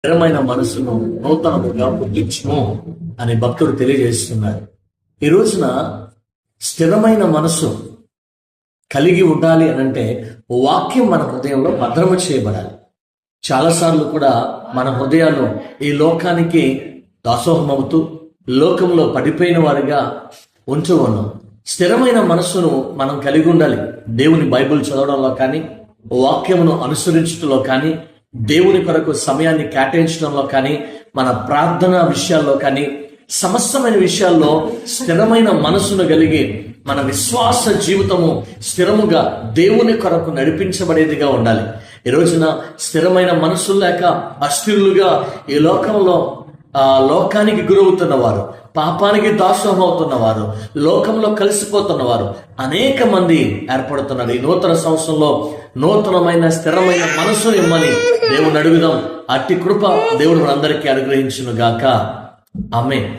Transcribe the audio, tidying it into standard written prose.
స్థిరమైన మనసును నూతనముగా పుట్టించుము అని భక్తుడు తెలియజేస్తున్నారు. ఈ రోజున స్థిరమైన మనసు కలిగి ఉండాలి అనంటే వాక్యం మన హృదయంలో భద్రము చేయబడాలి. చాలాసార్లు కూడా మన హృదయాలు ఈ లోకానికి దాసోహమవుతూ లోకంలో పడిపోయిన వారిగా ఉంటూ ఉన్నాం. స్థిరమైన మనస్సును మనం కలిగి ఉండాలి. దేవుని బైబిల్ చదవడంలో కానీ, వాక్యమును అనుసరించడంలో కానీ, దేవుని కొరకు సమయాన్ని కేటాయించడంలో కానీ, మన ప్రార్థనా విషయాల్లో కానీ, సమస్తమైన విషయాల్లో స్థిరమైన మనస్సును కలిగి మన విశ్వాస జీవితము స్థిరముగా దేవుని కొరకు నడిపించబడేదిగా ఉండాలి. ఈ రోజున స్థిరమైన మనస్సు లేక అస్థిరులుగా ఈ లోకంలో లోకానికి గురవుతున్నవారు, పాపానికి దాసోహం అవుతున్నవారు, లోకంలో కలిసిపోతున్నవారు అనేక మంది ఏర్పడుతున్నారు. ఈ నూతన సంవత్సరంలో నూతనమైన స్థిరమైన మనసు ఇమ్మని దేవుని అడుగుదాం. అట్టి కృప దేవుడు మనందరికీ అనుగ్రహించును గాక. ఆమేన్.